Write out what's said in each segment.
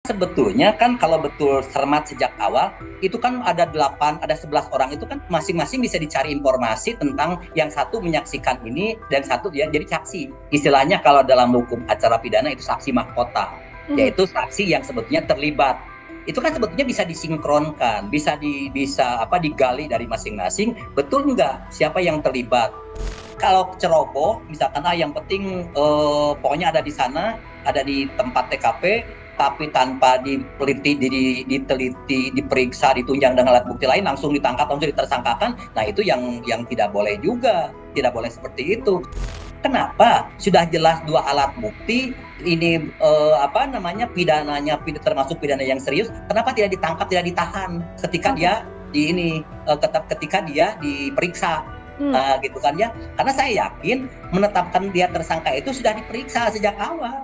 Sebetulnya kan kalau betul cermat sejak awal, itu kan ada 8, ada 11 orang itu kan masing-masing bisa dicari informasi tentang yang satu menyaksikan ini dan satu dia jadi saksi. Istilahnya kalau dalam hukum acara pidana itu saksi mahkota, Mhm. yaitu saksi yang sebetulnya terlibat. Itu kan sebetulnya bisa disinkronkan, bisa digali dari masing-masing, betul nggak siapa yang terlibat. Kalau ceroboh, misalkan yang penting pokoknya ada di sana, ada di tempat TKP, tapi tanpa diteliti, diperiksa, ditunjang dengan alat bukti lain, langsung ditangkap, langsung ditersangkakan. Nah itu yang tidak boleh juga, tidak boleh seperti itu. Kenapa? Sudah jelas dua alat bukti ini pidananya termasuk pidana yang serius. Kenapa tidak ditangkap, tidak ditahan ketika Oke. dia ketika dia diperiksa? Hmm. Gitu kan ya, karena saya yakin menetapkan dia tersangka itu sudah diperiksa sejak awal.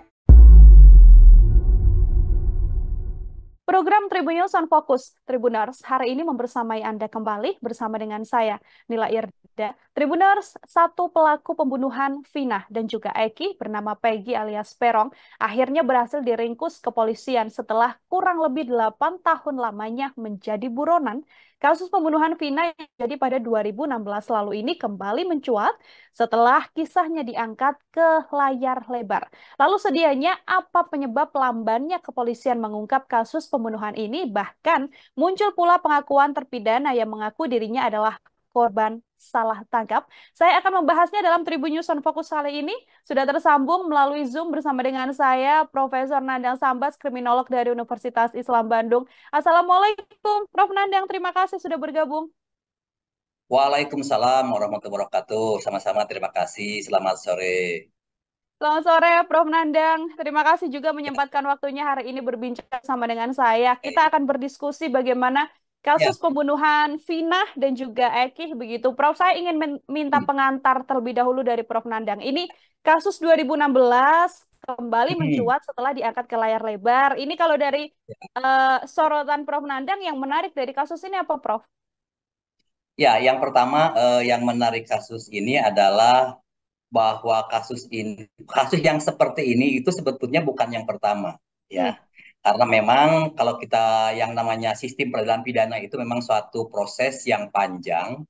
Program Tribun News on Fokus, Tribuners, hari ini membersamai Anda kembali bersama dengan saya, Nila Irda. Tribuners, satu pelaku pembunuhan Vina dan juga Eki bernama Peggy alias Perong akhirnya berhasil diringkus kepolisian setelah kurang lebih 8 tahun lamanya menjadi buronan. Kasus pembunuhan Vina yang terjadi pada 2016 lalu ini kembali mencuat setelah kisahnya diangkat ke layar lebar. Lalu sedianya apa penyebab lambannya kepolisian mengungkap kasus pembunuhan ini? Bahkan muncul pula pengakuan terpidana yang mengaku dirinya adalah korban salah tangkap. Saya akan membahasnya dalam Tribun News on Fokus kali ini. Sudah tersambung melalui Zoom bersama dengan saya, Profesor Nandang Sambas, kriminolog dari Universitas Islam Bandung. Assalamualaikum, Prof. Nandang. Terima kasih sudah bergabung. Waalaikumsalam warahmatullahi wabarakatuh. Sama-sama, terima kasih. Selamat sore. Selamat sore, Prof. Nandang. Terima kasih juga menyempatkan waktunya hari ini berbincang sama dengan saya. Kita akan berdiskusi bagaimana Ya. kasus pembunuhan Vina dan juga Eki begitu. Prof, saya ingin minta pengantar terlebih dahulu dari Prof. Nandang. Ini kasus 2016 kembali mencuat setelah diangkat ke layar lebar. Ini kalau dari sorotan Prof. Nandang yang menarik dari kasus ini apa, Prof? Ya, yang pertama yang menarik kasus ini adalah bahwa kasus yang seperti ini itu sebetulnya bukan yang pertama, ya. Hmm. Karena memang kalau kita yang namanya sistem peradilan pidana itu memang suatu proses yang panjang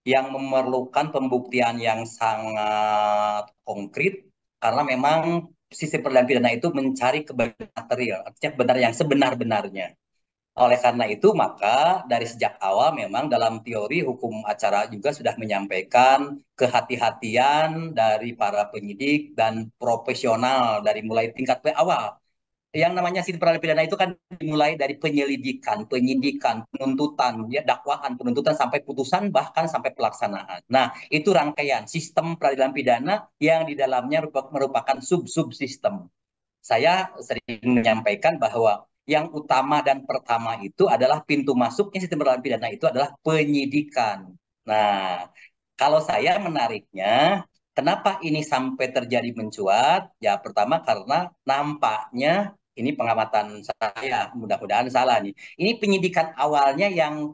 yang memerlukan pembuktian yang sangat konkret karena memang sistem peradilan pidana itu mencari kebenaran material, artinya kebenaran yang sebenar-benarnya. Oleh karena itu, maka dari sejak awal memang dalam teori hukum acara juga sudah menyampaikan kehati-hatian dari para penyidik dan profesional dari mulai tingkat awal. Yang namanya sistem peradilan pidana itu kan dimulai dari penyelidikan, Hmm. penyidikan, penuntutan, ya, dakwaan, penuntutan sampai putusan bahkan sampai pelaksanaan. Nah, itu rangkaian sistem peradilan pidana yang di dalamnya merupakan sub-sub sistem. Saya sering menyampaikan bahwa yang utama dan pertama itu adalah pintu masuknya sistem peradilan pidana itu adalah penyidikan. Nah, kalau saya menariknya, kenapa ini sampai terjadi mencuat? Ya, pertama karena nampaknya ini pengamatan saya, mudah-mudahan salah nih. Ini penyidikan awalnya yang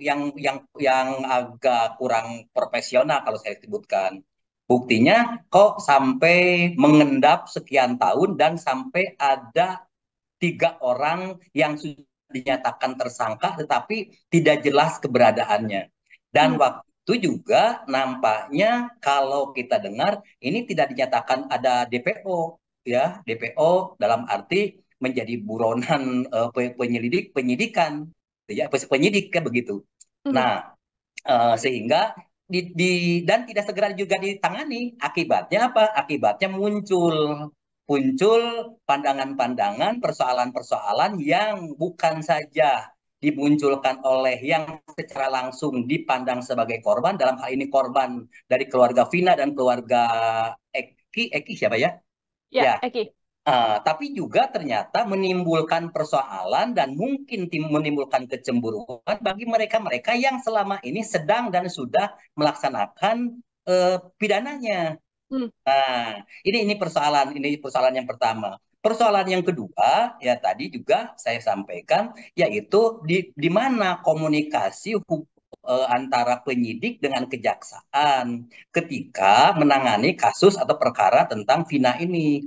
agak kurang profesional kalau saya sebutkan. Buktinya kok sampai mengendap sekian tahun dan sampai ada 3 orang yang sudah dinyatakan tersangka tetapi tidak jelas keberadaannya. Dan Hmm. waktu itu juga nampaknya kalau kita dengar ini tidak dinyatakan ada DPO, ya, DPO dalam arti menjadi buronan penyidikan, ya, penyidik kan begitu. Hmm. Nah, sehingga dan tidak segera juga ditangani. Akibatnya apa? Akibatnya muncul muncul pandangan-pandangan, persoalan-persoalan yang bukan saja dimunculkan oleh yang secara langsung dipandang sebagai korban, dalam hal ini korban dari keluarga Vina dan keluarga Eki siapa ya? Ya, Ya, Eki. tapi juga ternyata menimbulkan persoalan dan mungkin menimbulkan kecemburuan bagi mereka-mereka yang selama ini sedang dan sudah melaksanakan pidananya. Hmm. Nah, ini persoalan yang pertama. Persoalan yang kedua, ya tadi juga saya sampaikan, yaitu di mana komunikasi antara penyidik dengan kejaksaan ketika menangani kasus atau perkara tentang Vina ini.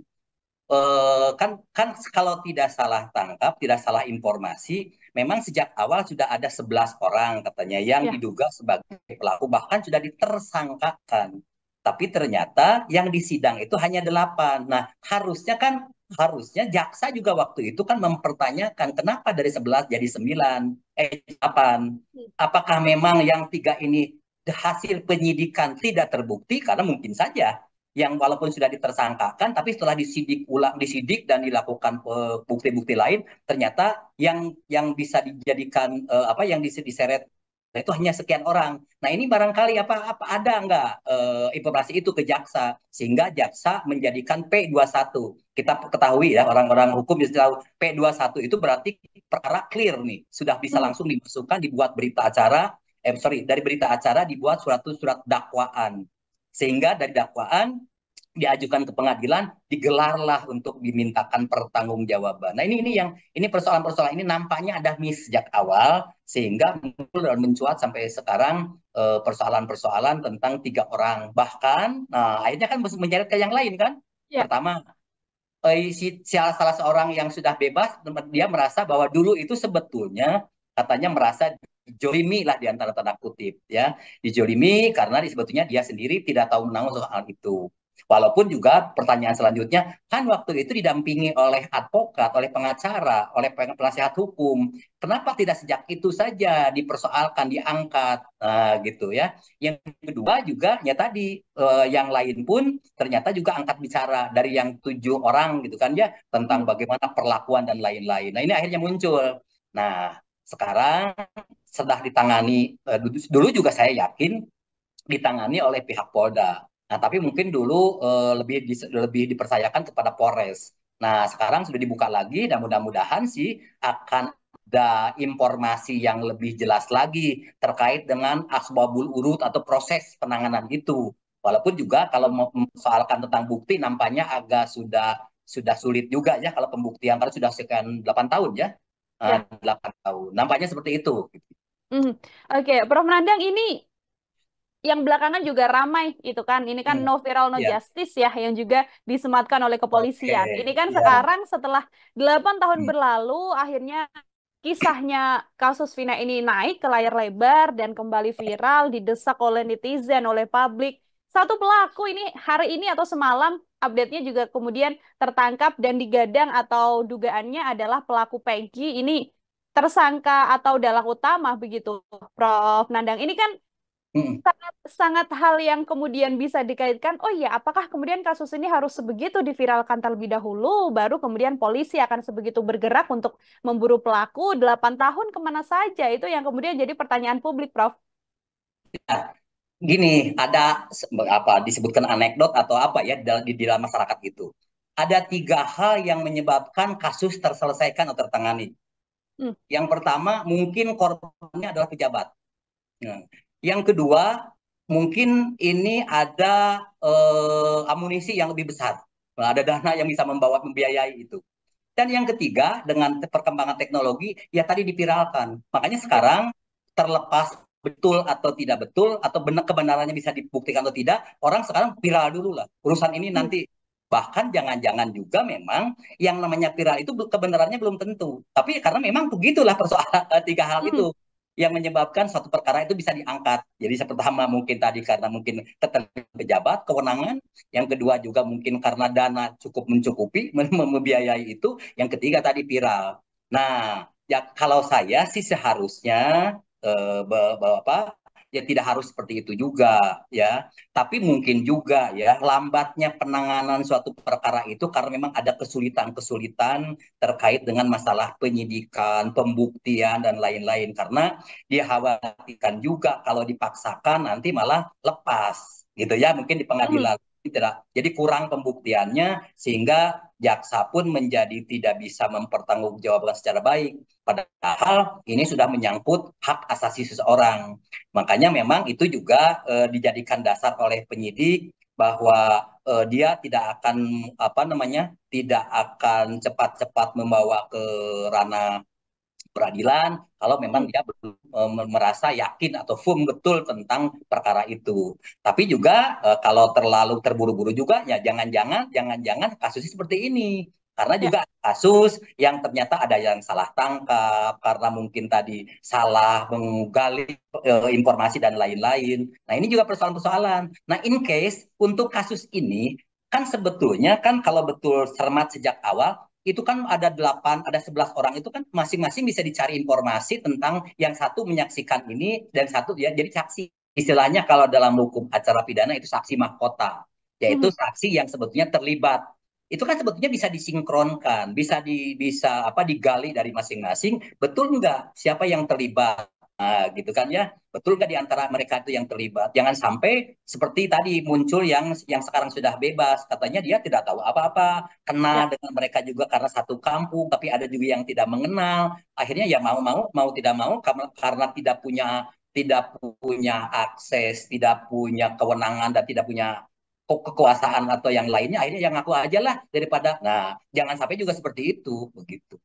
kan kan kalau tidak salah tangkap, tidak salah informasi, memang sejak awal sudah ada 11 orang katanya yang Ya. diduga sebagai pelaku, bahkan sudah ditersangkakan. Tapi ternyata yang disidang itu hanya 8. Nah, harusnya jaksa juga waktu itu kan mempertanyakan kenapa dari 11 jadi 9, 8. Apakah memang yang 3 ini hasil penyidikan tidak terbukti? Karena mungkin saja yang walaupun sudah ditersangkakan, tapi setelah disidik dan dilakukan bukti-bukti lain, ternyata yang bisa dijadikan yang diseret itu hanya sekian orang. Nah ini barangkali apa ada nggak informasi itu ke jaksa sehingga jaksa menjadikan P21. Kita ketahui ya orang-orang hukum bisa tahu P21 itu berarti perkara clear nih, sudah bisa Hmm. langsung dimasukkan dibuat berita acara. Dari berita acara dibuat surat dakwaan sehingga dari dakwaan diajukan ke pengadilan, digelarlah untuk dimintakan pertanggungjawaban. Nah ini persoalan-persoalan ini nampaknya ada miss sejak awal sehingga muncul dan mencuat sampai sekarang persoalan-persoalan tentang 3 orang. Bahkan, nah akhirnya kan menyeret ke yang lain kan. Ya. Pertama, salah seorang yang sudah bebas, dia merasa bahwa dulu itu sebetulnya katanya merasa dijolimi lah di antara tanda kutip ya, dijolimi karena sebetulnya dia sendiri tidak tahu menanggung soal itu. Walaupun juga pertanyaan selanjutnya, kan waktu itu didampingi oleh advokat, oleh pengacara, oleh penasihat hukum. Kenapa tidak sejak itu saja dipersoalkan, diangkat, nah, gitu ya. Yang kedua juga, ya tadi yang lain pun ternyata juga angkat bicara dari yang 7 orang gitu kan ya Hmm. tentang bagaimana perlakuan dan lain-lain. Nah ini akhirnya muncul. Nah sekarang sudah ditangani dulu juga saya yakin ditangani oleh pihak Polda. Nah, tapi mungkin dulu lebih dipercayakan kepada Polres. Nah, sekarang sudah dibuka lagi dan mudah-mudahan sih akan ada informasi yang lebih jelas lagi terkait dengan asbabul urut atau proses penanganan itu. Walaupun juga kalau mempersoalkan tentang bukti nampaknya agak sudah sulit juga ya kalau pembuktian karena sudah sekian 8 tahun ya. Ya. 8 tahun. Nampaknya seperti itu. Hmm. Oke, Prof. Nandang, ini yang belakangan juga ramai itu kan. Ini kan Hmm. no viral no Ya, justice ya yang juga disematkan oleh oke. kepolisian. Ini kan Ya. sekarang setelah 8 tahun Hmm. berlalu akhirnya kisahnya kasus Vina ini naik ke layar lebar dan kembali viral, didesak oleh netizen, oleh publik. Satu pelaku ini hari ini atau semalam update-nya juga kemudian tertangkap dan digadang atau dugaannya adalah pelaku Peggy ini tersangka atau dalang utama begitu, Prof. Nandang. Ini kan Hmm. sangat sangat hal yang kemudian bisa dikaitkan. Oh iya, apakah kemudian kasus ini harus sebegitu diviralkan terlebih dahulu, baru kemudian polisi akan sebegitu bergerak untuk memburu pelaku 8 tahun kemana saja? Itu yang kemudian jadi pertanyaan publik, Prof. Gini, ada apa disebutkan anekdot atau apa ya di dalam masyarakat itu. Ada 3 hal yang menyebabkan kasus terselesaikan atau tertangani. Hmm. Yang pertama, mungkin korbannya adalah pejabat. Nah, yang kedua, mungkin ini ada amunisi yang lebih besar. Nah, ada dana yang bisa membiayai itu. Dan yang ketiga, dengan perkembangan teknologi, ya tadi dipiralkan. Makanya Ya. sekarang terlepas betul atau tidak betul, atau benar kebenarannya bisa dibuktikan atau tidak, orang sekarang viral dulu lah. Urusan ini Hmm. nanti. Bahkan jangan-jangan juga memang yang namanya viral itu kebenarannya belum tentu. Tapi karena memang begitulah persoalan 3 hal Hmm. itu yang menyebabkan suatu perkara itu bisa diangkat. Jadi pertama mungkin tadi karena mungkin keterlibatan pejabat, kewenangan, yang kedua juga mungkin karena dana cukup mencukupi membiayai itu, yang ketiga tadi viral. Nah, ya kalau saya sih seharusnya apa ya tidak harus seperti itu juga ya. Tapi mungkin juga ya lambatnya penanganan suatu perkara itu karena memang ada kesulitan-kesulitan terkait dengan masalah penyidikan, pembuktian dan lain-lain karena dikhawatirkan juga kalau dipaksakan nanti malah lepas gitu ya mungkin di Hmm. pengadilan tidak. Jadi kurang pembuktiannya sehingga jaksa pun menjadi tidak bisa mempertanggungjawabkan secara baik. Padahal ini sudah menyangkut hak asasi seseorang. Makanya memang itu juga dijadikan dasar oleh penyidik bahwa dia tidak akan tidak akan cepat-cepat membawa ke ranah peradilan kalau memang Hmm. dia belum merasa yakin atau firm betul tentang perkara itu. Tapi juga kalau terlalu terburu-buru juga ya jangan-jangan kasusnya seperti ini. Karena Ya. juga kasus yang ternyata ada yang salah tangkap karena mungkin tadi salah menggali informasi dan lain-lain. Nah, ini juga persoalan-persoalan. Nah, in case untuk kasus ini kan sebetulnya kan kalau betul cermat sejak awal itu kan ada 8, ada 11 orang itu kan masing-masing bisa dicari informasi tentang yang satu menyaksikan ini dan satu ya jadi saksi. Istilahnya kalau dalam hukum acara pidana itu saksi mahkota, yaitu Mhm. saksi yang sebetulnya terlibat. Itu kan sebetulnya bisa disinkronkan, bisa apa digali dari masing-masing, betul nggak siapa yang terlibat. Nah, gitu kan ya. Betul nggak di antara mereka itu yang terlibat? Jangan sampai seperti tadi muncul yang sekarang sudah bebas, katanya dia tidak tahu apa-apa, Ya. kenal dengan mereka juga karena satu kampung, tapi ada juga yang tidak mengenal. Akhirnya ya mau tidak mau karena tidak punya akses, tidak punya kewenangan dan tidak punya kekuasaan atau yang lainnya, akhirnya yang ngaku aja lah daripada. Nah, jangan sampai juga seperti itu, begitu.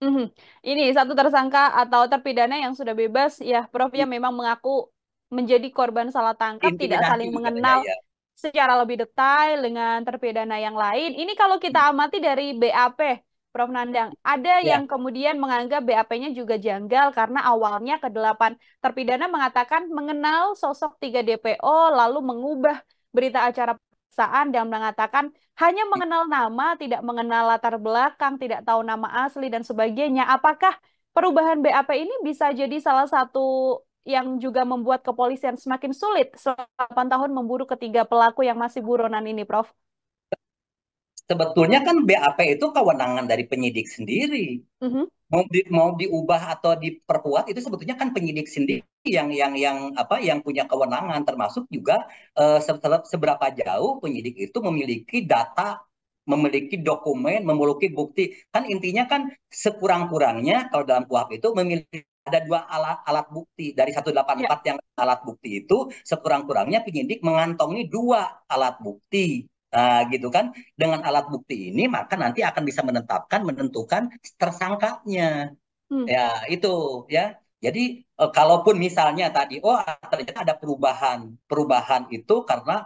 Mhm. Ini satu tersangka atau terpidana yang sudah bebas, ya Prof, ya memang mengaku menjadi korban salah tangkap, tidak Intimidasi saling katanya mengenal ya. secara lebih detail dengan terpidana yang lain. Ini kalau kita amati dari BAP, Prof Nandang, ada yang Ya, kemudian menganggap BAP-nya juga janggal karena awalnya kedelapan terpidana mengatakan mengenal sosok 3 DPO lalu mengubah berita acara pemeriksaan dan mengatakan hanya mengenal nama, tidak mengenal latar belakang, tidak tahu nama asli dan sebagainya. Apakah perubahan BAP ini bisa jadi salah satu yang juga membuat kepolisian semakin sulit selama 8 tahun memburu ketiga pelaku yang masih buronan ini, Prof? sebetulnya kan BAP itu kewenangan dari penyidik sendiri. Mhm. Mau diubah atau diperkuat itu sebetulnya kan penyidik sendiri yang punya kewenangan, termasuk juga seberapa jauh penyidik itu memiliki data, memiliki dokumen, memiliki bukti. Kan intinya kan sekurang-kurangnya kalau dalam KUHP itu memiliki ada dua alat bukti dari Ya. 184 yang alat bukti itu sekurang-kurangnya penyidik mengantongi dua alat bukti. Nah, gitu kan. Dengan alat bukti ini maka nanti akan bisa menentukan tersangkanya. Hmm. Ya, itu ya. Jadi kalaupun misalnya tadi ternyata ada perubahan. Perubahan itu karena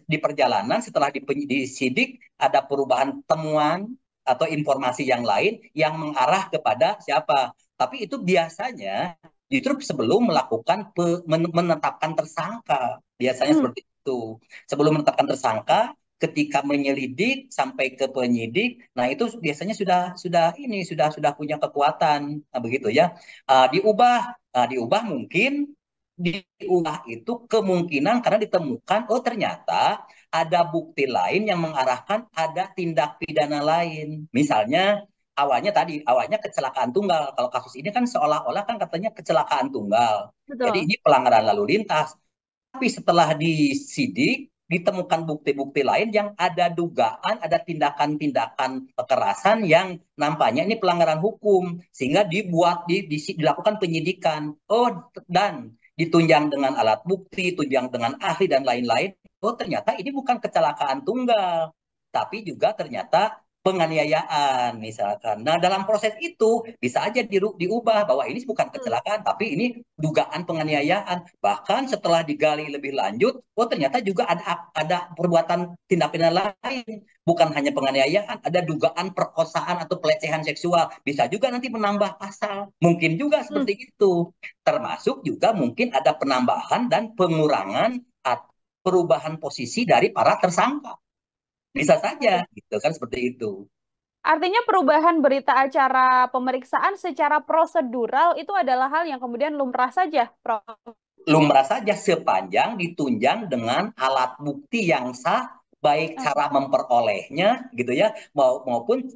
di perjalanan setelah disidik ada perubahan temuan atau informasi yang lain yang mengarah kepada siapa. Tapi itu biasanya justru sebelum melakukan menetapkan tersangka. Biasanya Hmm. seperti itu. Sebelum menetapkan tersangka, ketika menyelidik sampai ke penyidik, nah itu biasanya sudah punya kekuatan. Nah, begitu ya. Diubah mungkin diubah itu kemungkinan karena ditemukan ternyata ada bukti lain yang mengarahkan ada tindak pidana lain. Misalnya awalnya kecelakaan tunggal. Kalau kasus ini kan seolah-olah kan katanya kecelakaan tunggal. Jadi Betul. ini pelanggaran lalu lintas. Tapi setelah disidik, ditemukan bukti-bukti lain yang ada dugaan, ada tindakan-tindakan kekerasan yang nampaknya ini pelanggaran hukum, sehingga dilakukan penyidikan. Dan ditunjang dengan alat bukti, tunjang dengan ahli dan lain-lain. Ternyata ini bukan kecelakaan tunggal, tapi juga ternyata penganiayaan misalkan. Nah, dalam proses itu bisa aja diubah bahwa ini bukan Hmm. kecelakaan, tapi ini dugaan penganiayaan. Bahkan setelah digali lebih lanjut, ternyata juga ada perbuatan tindak pidana lain, bukan hanya penganiayaan, ada dugaan perkosaan atau pelecehan seksual. Bisa juga nanti menambah pasal, mungkin juga Hmm. seperti itu. Termasuk juga mungkin ada penambahan dan pengurangan atau perubahan posisi dari para tersangka. Bisa saja, Oke. gitu kan seperti itu. Artinya perubahan berita acara pemeriksaan secara prosedural itu adalah hal yang kemudian lumrah saja, Prof. Lumrah saja sepanjang ditunjang dengan alat bukti yang sah, baik Oke. cara memperolehnya, gitu ya, maupun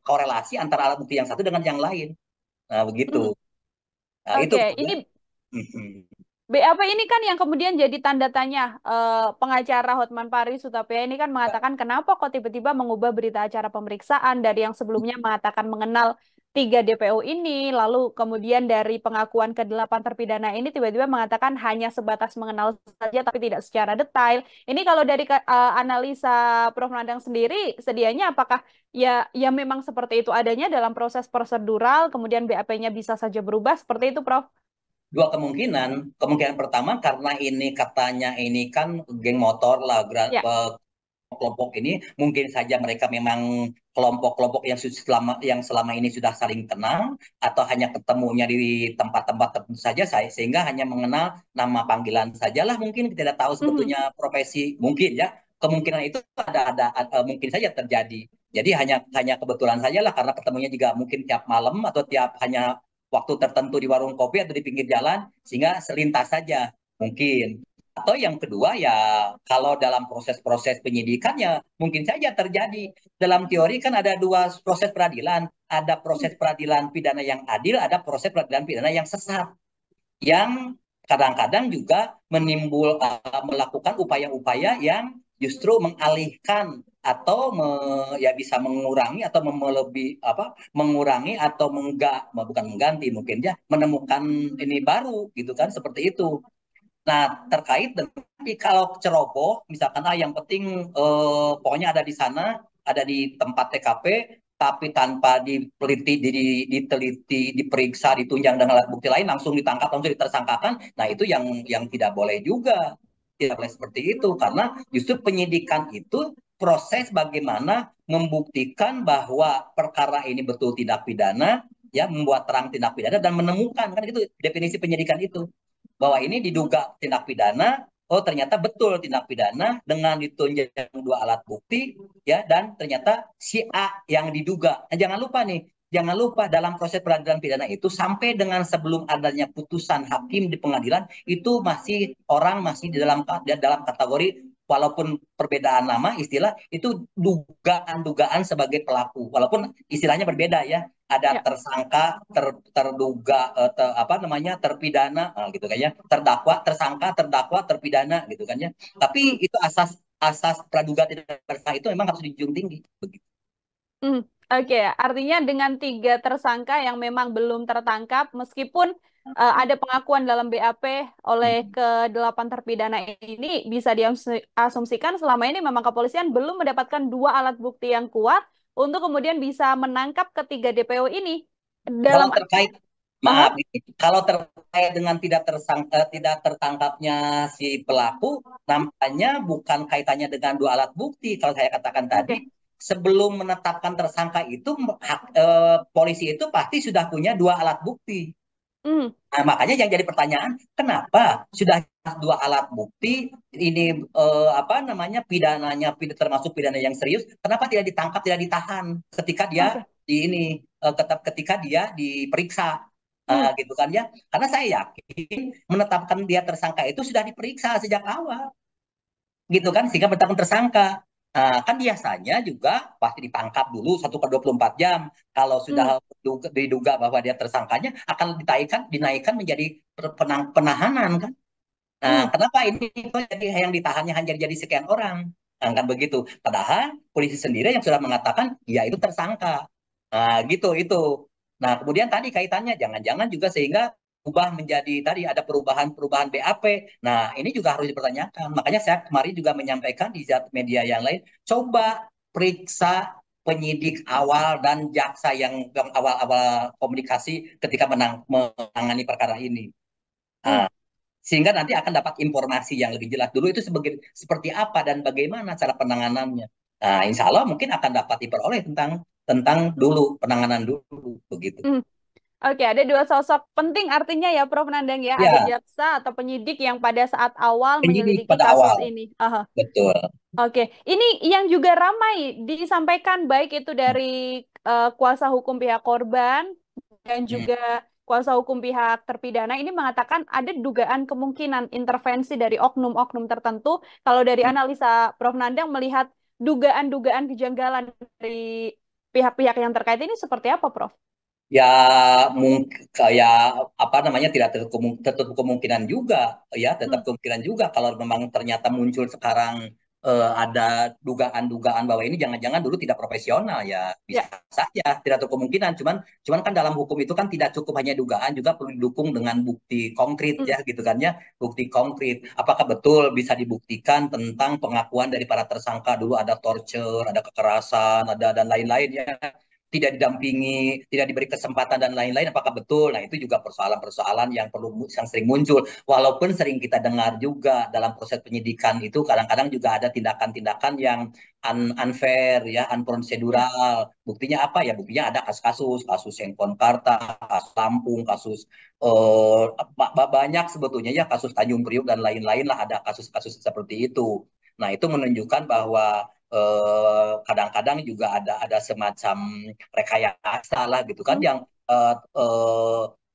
korelasi antara alat bukti yang satu dengan yang lain. Nah, begitu. Hmm. Nah, itu. Oke, ini BAP ini kan yang kemudian jadi tanda tanya, pengacara Hotman Paris Hutapea ini kan mengatakan kenapa kok tiba-tiba mengubah berita acara pemeriksaan dari yang sebelumnya mengatakan mengenal tiga DPO ini, lalu kemudian dari pengakuan ke-8 terpidana ini tiba-tiba mengatakan hanya sebatas mengenal saja tapi tidak secara detail. Ini kalau dari analisa Prof. Nandang sendiri, sedianya apakah ya memang seperti itu adanya dalam proses prosedural, kemudian BAP-nya bisa saja berubah seperti itu, Prof? Dua kemungkinan. Kemungkinan pertama karena ini katanya ini kan geng motor lah, Ya. kelompok ini mungkin saja mereka memang kelompok-kelompok yang selama ini sudah saling kenal atau hanya ketemunya di tempat-tempat tertentu saja sehingga hanya mengenal nama panggilan sajalah mungkin tidak tahu Mhm. sebetulnya profesi mungkin ya kemungkinan itu ada mungkin saja terjadi. Jadi hanya hanya kebetulan sajalah karena ketemunya juga mungkin tiap malam atau tiap hanya waktu tertentu di warung kopi atau di pinggir jalan sehingga selintas saja mungkin. Atau yang kedua ya kalau dalam proses-proses penyidikan ya mungkin saja terjadi. Dalam teori kan ada dua proses peradilan. Ada proses peradilan pidana yang adil, ada proses peradilan pidana yang sesat. Yang kadang-kadang juga melakukan upaya-upaya yang justru mengalihkan atau ya bisa mengurangi atau melebih apa mengurangi atau bukan mengganti mungkin ya menemukan ini baru gitu kan seperti itu. Nah, terkait dengan kalau ceroboh, misalkan yang penting pokoknya ada di sana, ada di tempat TKP, tapi tanpa diteliti, diperiksa, ditunjang dengan alat bukti lain, langsung ditangkap, langsung ditersangkakan. Nah, itu yang tidak boleh juga, tidak boleh seperti itu, karena justru penyidikan itu proses bagaimana membuktikan bahwa perkara ini betul tindak pidana, ya membuat terang tindak pidana dan menemukan kan itu definisi penyidikan itu bahwa ini diduga tindak pidana, oh ternyata betul tindak pidana dengan ditunjang dua alat bukti, ya dan ternyata si A yang diduga. Nah, jangan lupa nih, jangan lupa dalam proses peradilan pidana itu sampai dengan sebelum adanya putusan hakim di pengadilan itu masih orang masih di dalam kategori walaupun perbedaan nama istilah itu dugaan-dugaan sebagai pelaku walaupun istilahnya berbeda ya ada Ya. tersangka, terduga, apa namanya, terpidana, gitu kan ya, terdakwa, tersangka, terdakwa, terpidana, gitu kan ya. Tapi itu asas asas praduga tidak bersalah itu memang harus dijunjung tinggi. Begitu. Hmm, oke, artinya dengan tiga tersangka yang memang belum tertangkap, meskipun ada pengakuan dalam BAP oleh ke-8 terpidana ini, bisa diasumsikan selama ini memang kepolisian belum mendapatkan dua alat bukti yang kuat untuk kemudian bisa menangkap ketiga DPO ini. Kalau Dalam terkait, Aha, maaf, kalau terkait dengan tidak tertangkapnya si pelaku, nampaknya bukan kaitannya dengan dua alat bukti. Kalau saya katakan tadi, oke. sebelum menetapkan tersangka itu, polisi itu pasti sudah punya dua alat bukti. Hmm, Nah, makanya yang jadi pertanyaan, kenapa sudah dua alat bukti ini apa namanya pidananya termasuk pidana yang serius, kenapa tidak ditangkap, tidak ditahan ketika dia oke. ketika dia diperiksa. Hmm, Gitu kan ya. Karena saya yakin menetapkan dia tersangka itu sudah diperiksa sejak awal gitu kan sehingga bertanggung tersangka. Nah, kan biasanya juga pasti ditangkap dulu 1 kali 24 jam. Kalau hmm, sudah diduga bahwa dia tersangkanya akan dinaikkan menjadi penahanan kan. Nah, hmm. kenapa ini kok jadi yang ditahannya hanya jadi sekian orang? Nah, kan begitu. Padahal polisi sendiri yang sudah mengatakan ya itu tersangka. Nah, gitu itu. Nah, kemudian tadi kaitannya jangan-jangan juga sehingga ubah menjadi tadi ada perubahan-perubahan BAP. Nah, ini juga harus dipertanyakan. Makanya saya kemarin juga menyampaikan di media yang lain, coba periksa penyidik awal dan jaksa yang awal-awal komunikasi ketika menangani perkara ini. Hmm. Nah, sehingga nanti akan dapat informasi yang lebih jelas dulu itu seperti apa dan bagaimana cara penanganannya. Nah, insya Allah mungkin akan dapat diperoleh tentang tentang dulu penanganan dulu begitu. Hmm. Oke, ada dua sosok penting artinya ya, Prof. Nandang ya. Ada Ya, jaksa atau penyidik yang pada saat awal penyidik menyelidiki pada kasus awal ini. Aha. betul. Oke, ini yang juga ramai disampaikan baik itu dari kuasa hukum pihak korban dan Hmm. juga kuasa hukum pihak terpidana ini mengatakan ada dugaan kemungkinan intervensi dari oknum-oknum tertentu. Kalau dari analisa Prof. Nandang melihat dugaan-dugaan kejanggalan dari pihak-pihak yang terkait ini seperti apa, Prof? Ya mungkin kayak apa namanya tidak tertutup kemungkinan juga ya tetap Hmm. kemungkinan juga kalau memang ternyata muncul sekarang ada dugaan-dugaan bahwa ini jangan-jangan dulu tidak profesional, ya bisa Ya. saja, tidak terlalu kemungkinan. Cuman kan dalam hukum itu kan tidak cukup hanya dugaan, juga perlu didukung dengan bukti konkret Mm. ya gitu kan ya, bukti konkret. Apakah betul bisa dibuktikan tentang pengakuan dari para tersangka dulu ada torture, ada kekerasan, ada dan lain-lain ya, tidak didampingi, tidak diberi kesempatan dan lain-lain, apakah betul? Nah, itu juga persoalan-persoalan yang sering muncul. Walaupun sering kita dengar juga dalam proses penyidikan itu kadang-kadang juga ada tindakan-tindakan yang unfair ya, Ya. unprocedural. Buktinya apa ya? Buktinya ada kasus handphone Karta, kasus Lampung, kasus banyak sebetulnya ya, kasus Tanjung Priuk dan lain-lain lah, ada kasus-kasus seperti itu. Nah, itu menunjukkan bahwa kadang-kadang juga ada semacam rekayasa lah gitu kan, Mm. yang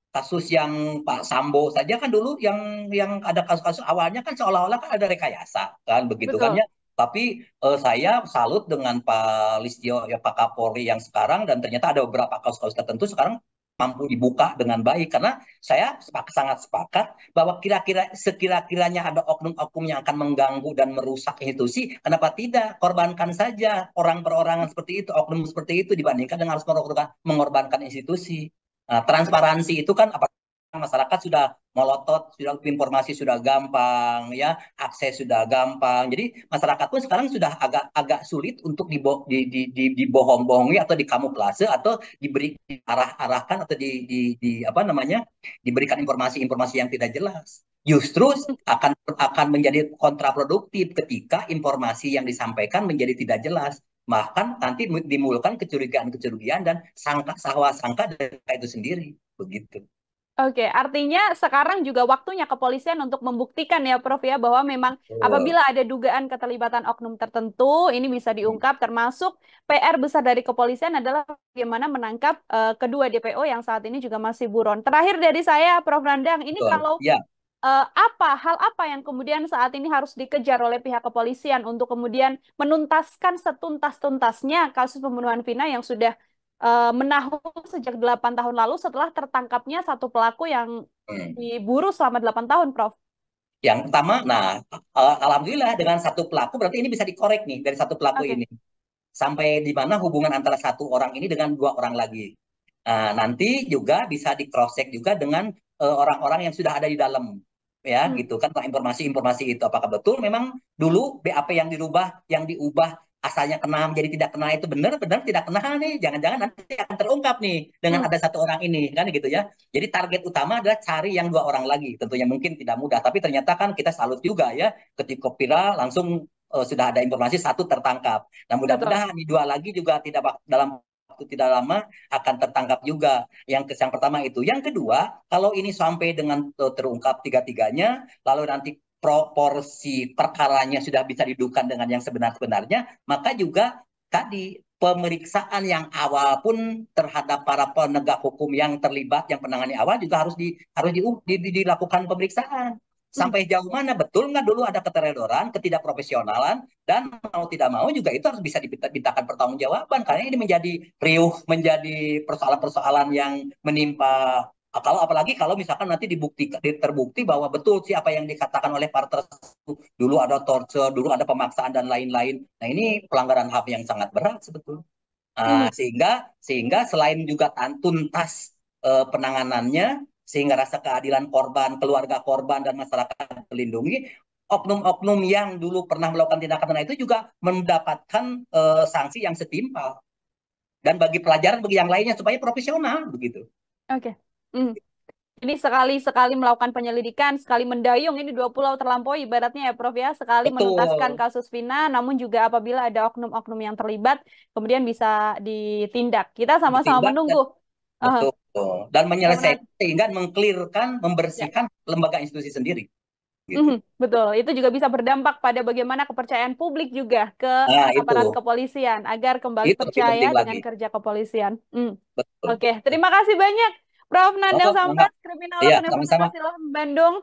kasus yang Pak Sambo saja kan dulu, yang ada kasus-kasus awalnya kan seolah-olah kan ada rekayasa kan begitu kan Betul. ya. Tapi saya salut dengan Pak Listio ya, Pak Kapolri yang sekarang, dan ternyata ada beberapa kasus-kasus tertentu sekarang mampu dibuka dengan baik, karena saya sangat sepakat bahwa sekira-kiranya ada oknum-oknum yang akan mengganggu dan merusak institusi, kenapa tidak korbankan saja orang perorangan seperti itu, oknum seperti itu, dibandingkan dengan harus mengorbankan institusi. Nah, transparansi itu kan apa, masyarakat sudah melotot, sudah informasi sudah gampang ya, akses sudah gampang. Jadi masyarakat pun sekarang sudah agak sulit untuk dibohong-bohongi atau dikamuflase atau diberi arahkan atau apa namanya, diberikan informasi-informasi yang tidak jelas. Justru akan menjadi kontraproduktif ketika informasi yang disampaikan menjadi tidak jelas. Bahkan nanti dimulkan kecurigaan-kecurigaan dan sangka dari itu sendiri. Begitu. Oke, artinya sekarang juga waktunya kepolisian untuk membuktikan ya, Prof ya, bahwa memang Betul. apabila ada dugaan keterlibatan oknum tertentu, ini bisa diungkap. Termasuk PR besar dari kepolisian adalah bagaimana menangkap kedua DPO yang saat ini juga masih buron. Terakhir dari saya, Prof Nandang, ini Betul. kalau Ya. hal apa yang kemudian saat ini harus dikejar oleh pihak kepolisian untuk kemudian menuntaskan setuntas-tuntasnya kasus pembunuhan Vina yang sudah menahun sejak 8 tahun lalu setelah tertangkapnya satu pelaku yang Hmm. diburu selama 8 tahun, Prof. Yang pertama, nah, alhamdulillah dengan satu pelaku berarti ini bisa dikorek nih dari satu pelaku Oke. ini. Sampai di mana hubungan antara satu orang ini dengan dua orang lagi. Nah, nanti juga bisa di cross check juga dengan orang-orang yang sudah ada di dalam, ya Hmm. gitu kan, informasi-informasi itu apakah betul memang dulu BAP yang diubah asalnya kena menjadi tidak kena, itu benar-benar tidak kena nih, jangan-jangan nanti akan terungkap nih dengan Hmm. ada satu orang ini kan gitu ya. Jadi target utama adalah cari yang dua orang lagi, tentunya mungkin tidak mudah, tapi ternyata kan kita salut juga ya, ketika viral langsung sudah ada informasi satu tertangkap. Nah, Betul. mudah-mudahan di dua lagi juga dalam waktu tidak lama akan tertangkap juga. Yang pertama itu. Yang kedua, kalau ini sampai dengan terungkap tiga-tiganya, lalu nanti proporsi perkaranya sudah bisa didudukan dengan yang sebenar-benarnya, maka juga tadi pemeriksaan yang awal pun terhadap para penegak hukum yang terlibat, yang penangani awal juga dilakukan pemeriksaan. Hmm. Sampai jauh mana betul nggak dulu ada keterdoran, ketidakprofesionalan, dan mau tidak mau juga itu harus bisa dimintakan pertanggungjawaban, karena ini menjadi riuh, menjadi persoalan-persoalan yang menimpa. Kalau apalagi kalau misalkan nanti terbukti bahwa betul sih apa yang dikatakan oleh partai dulu ada torture, dulu ada pemaksaan dan lain-lain. Nah, ini pelanggaran HAM yang sangat berat sebetulnya. Hmm. Sehingga selain juga tuntas penanganannya, sehingga rasa keadilan korban, keluarga korban dan masyarakat terlindungi, oknum-oknum yang dulu pernah melakukan tindakan itu juga mendapatkan sanksi yang setimpal, dan bagi pelajaran bagi yang lainnya supaya profesional begitu. Oke. Hmm. Ini sekali-sekali melakukan penyelidikan, sekali mendayung, ini dua pulau terlampaui ibaratnya ya, Prof ya, sekali menuntaskan Betul. kasus Vina, namun juga apabila ada oknum-oknum yang terlibat, kemudian bisa ditindak. Kita sama-sama Ditindak dan menunggu. Eh, betul, dan Prof Nad- menyelesaikan sehingga mengklirkan, ya. membersihkan lembaga institusi sendiri gitu. Mhm, betul, itu juga bisa berdampak pada bagaimana kepercayaan publik juga ke Nah, itu aparat kepolisian, agar kembali lebih percaya penting dengan lagi. kerja kepolisian. Betul. Oke, terima kasih banyak, Prof. Nandang Oh, enggak. Sampat, kriminolog Iya, Universitas sama-sama. Ilham Bandung,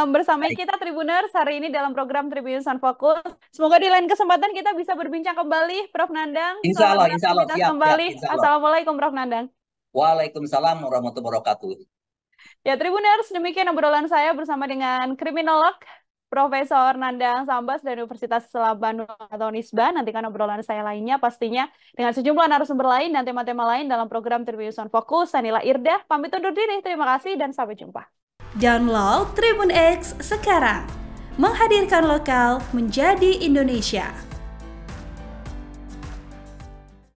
bersamai Baik. kita Tribuners hari ini dalam program Tribuners on Focus. Semoga di lain kesempatan kita bisa berbincang kembali, Prof. Nandang. Selamat Insya Allah, beraktivitas siap, siap, kembali. insya Allah. Assalamualaikum, Prof. Nandang. Waalaikumsalam warahmatullahi wabarakatuh. Ya, Tribuners, demikian obrolan saya bersama dengan kriminolog Profesor Nandang Sambas dari Universitas Islam Bandung atau Unisba. Nantikan obrolan saya lainnya pastinya dengan sejumlah narasumber lain dan tema-tema lain dalam program Tribun News on Focus. Saya Nila Irdah, pamit undur diri. Terima kasih dan sampai jumpa. Download Tribun X sekarang. Menghadirkan lokal menjadi Indonesia.